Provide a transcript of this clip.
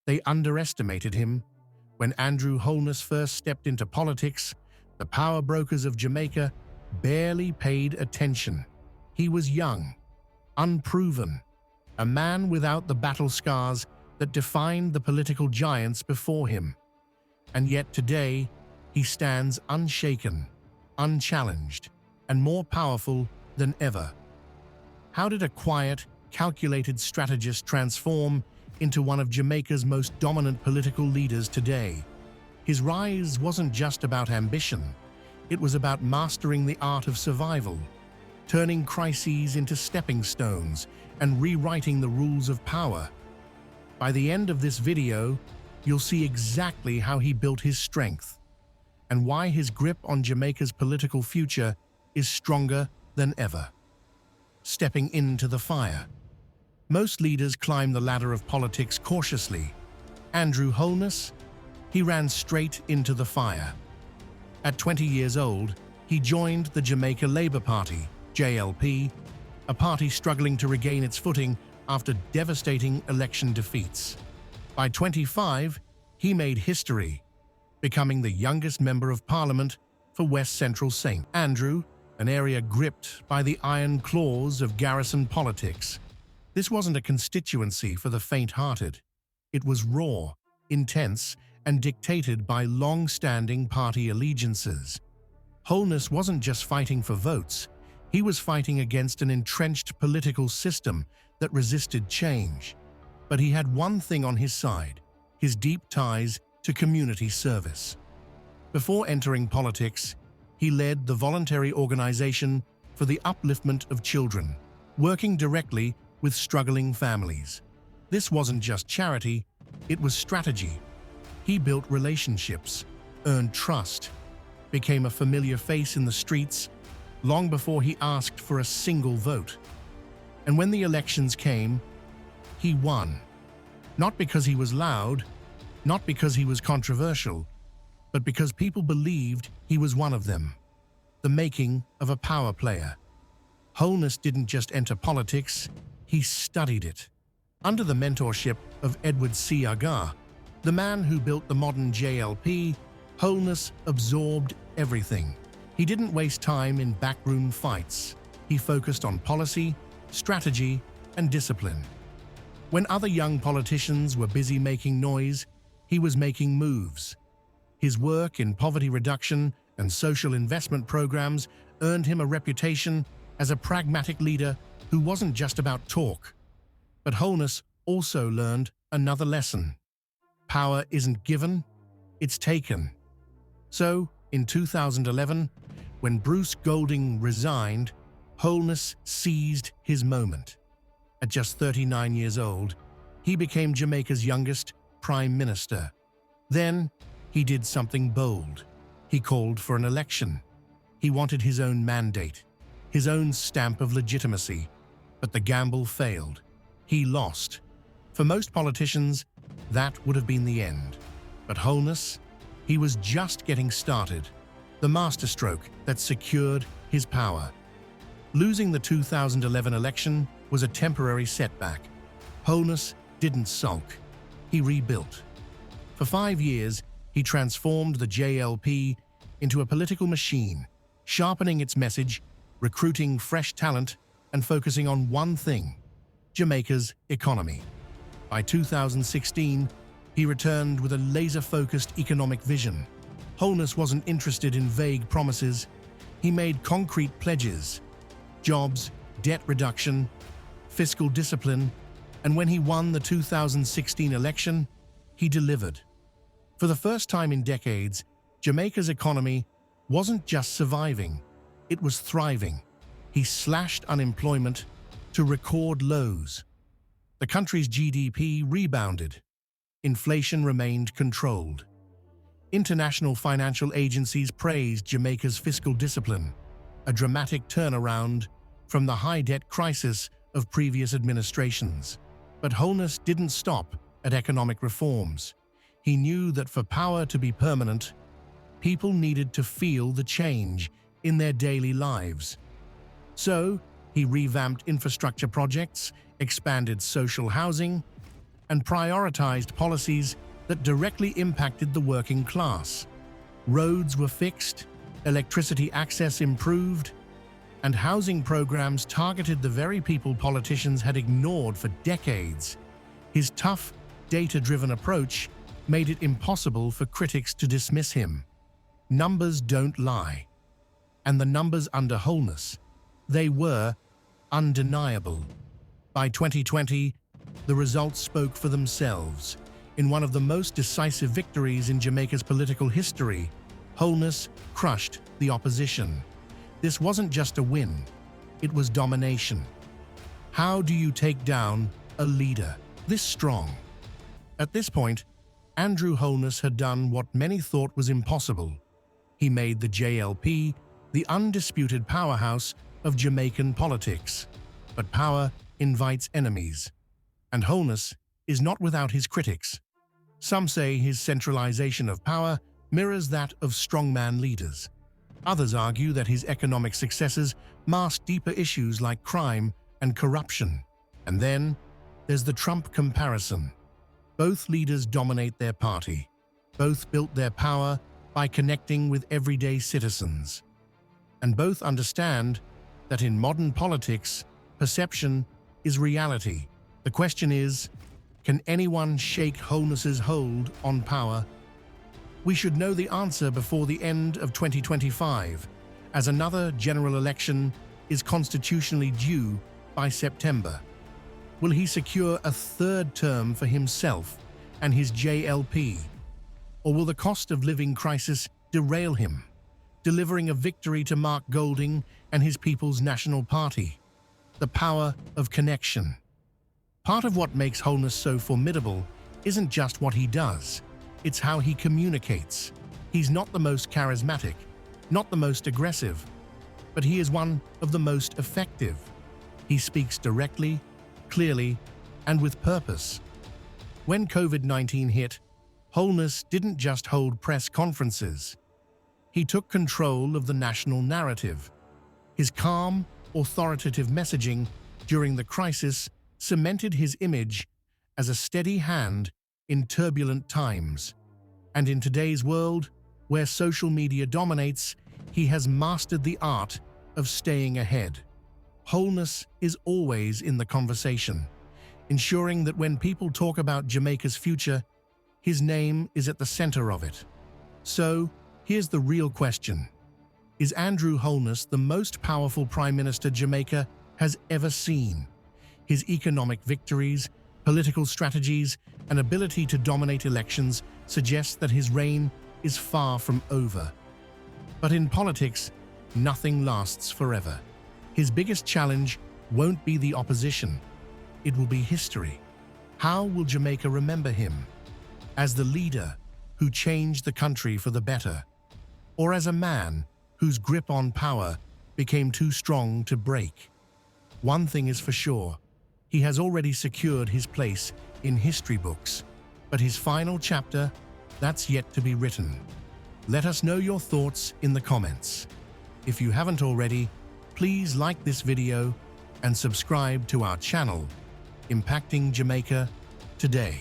They underestimated him. When Andrew Holness first stepped into politics, the power brokers of Jamaica barely paid attention. He was young, unproven, a man without the battle scars that defined the political giants before him. And yet today, he stands unshaken, unchallenged, and more powerful than ever. How did a quiet, calculated strategist transform into one of Jamaica's most dominant political leaders today? His rise wasn't just about ambition. It was about mastering the art of survival, turning crises into stepping stones, and rewriting the rules of power. By the end of this video, you'll see exactly how he built his strength and why his grip on Jamaica's political future is stronger than ever. Stepping into the fire. Most leaders climb the ladder of politics cautiously. Andrew Holness, he ran straight into the fire. At 20 years old, he joined the Jamaica Labour Party, JLP, a party struggling to regain its footing after devastating election defeats. By 25, he made history, becoming the youngest member of parliament for West Central St. Andrew, an area gripped by the iron claws of garrison politics. This wasn't a constituency for the faint-hearted. It was raw, intense, and dictated by long-standing party allegiances. Holness wasn't just fighting for votes. He was fighting against an entrenched political system that resisted change. But he had one thing on his side: his deep ties to community service. Before entering politics, he led the voluntary organization for the upliftment of children, working directly with struggling families. This wasn't just charity, it was strategy. He built relationships, earned trust, became a familiar face in the streets long before he asked for a single vote. And when the elections came, he won. Not because he was loud, not because he was controversial, but because people believed he was one of them, the making of a power player. Holness didn't just enter politics, he studied it. Under the mentorship of Edward C. Agar, the man who built the modern JLP, Holness absorbed everything. He didn't waste time in backroom fights. He focused on policy, strategy, and discipline. When other young politicians were busy making noise, he was making moves. His work in poverty reduction and social investment programs earned him a reputation as a pragmatic leader who wasn't just about talk. But Holness also learned another lesson. Power isn't given, it's taken. So, in 2011, when Bruce Golding resigned, Holness seized his moment. At just 39 years old, he became Jamaica's youngest prime minister. Then, he did something bold. He called for an election. He wanted his own mandate, his own stamp of legitimacy. But the gamble failed. He lost. For most politicians, that would have been the end. But Holness, he was just getting started. The masterstroke that secured his power. Losing the 2011 election was a temporary setback. Holness didn't sulk. He rebuilt. For 5 years, he transformed the JLP into a political machine, sharpening its message, recruiting fresh talent, and focusing on one thing: Jamaica's economy. By 2016, he returned with a laser-focused economic vision. Holness wasn't interested in vague promises. He made concrete pledges: jobs, debt reduction, fiscal discipline, and when he won the 2016 election, he delivered. For the first time in decades, Jamaica's economy wasn't just surviving, it was thriving. He slashed unemployment to record lows. The country's GDP rebounded. Inflation remained controlled. International financial agencies praised Jamaica's fiscal discipline, a dramatic turnaround from the high-debt crisis of previous administrations. But Holness didn't stop at economic reforms. He knew that for power to be permanent, people needed to feel the change in their daily lives. So, he revamped infrastructure projects, expanded social housing, and prioritized policies that directly impacted the working class. Roads were fixed, electricity access improved, and housing programs targeted the very people politicians had ignored for decades. His tough, data-driven approach made it impossible for critics to dismiss him. Numbers don't lie. And the numbers under Holness, they were undeniable. By 2020, the results spoke for themselves. In one of the most decisive victories in Jamaica's political history, Holness crushed the opposition. This wasn't just a win, it was domination. How do you take down a leader this strong? At this point, Andrew Holness had done what many thought was impossible. He made the JLP the undisputed powerhouse of Jamaican politics. But power invites enemies, and Holness is not without his critics. Some say his centralization of power mirrors that of strongman leaders. Others argue that his economic successes mask deeper issues like crime and corruption. And then there's the Trump comparison. Both leaders dominate their party. Both built their power by connecting with everyday citizens. And both understand that in modern politics, perception is reality. The question is, can anyone shake Holness's hold on power? We should know the answer before the end of 2025, as another general election is constitutionally due by September. Will he secure a third term for himself and his JLP? Or will the cost of living crisis derail him, delivering a victory to Mark Golding and his People's National Party? The power of connection. Part of what makes Holness so formidable isn't just what he does, it's how he communicates. He's not the most charismatic, not the most aggressive, but he is one of the most effective. He speaks directly, clearly, and with purpose. When COVID-19 hit, Holness didn't just hold press conferences. He took control of the national narrative. His calm, authoritative messaging during the crisis cemented his image as a steady hand in turbulent times. And in today's world, where social media dominates, he has mastered the art of staying ahead. Holness is always in the conversation, ensuring that when people talk about Jamaica's future, his name is at the center of it. So, here's the real question. Is Andrew Holness the most powerful Prime Minister Jamaica has ever seen? His economic victories, political strategies, and ability to dominate elections suggest that his reign is far from over. But in politics, nothing lasts forever. His biggest challenge won't be the opposition. It will be history. How will Jamaica remember him? As the leader who changed the country for the better, or as a man whose grip on power became too strong to break? One thing is for sure, he has already secured his place in history books, but his final chapter, that's yet to be written. Let us know your thoughts in the comments. If you haven't already, please like this video and subscribe to our channel, Impacting Jamaica Today.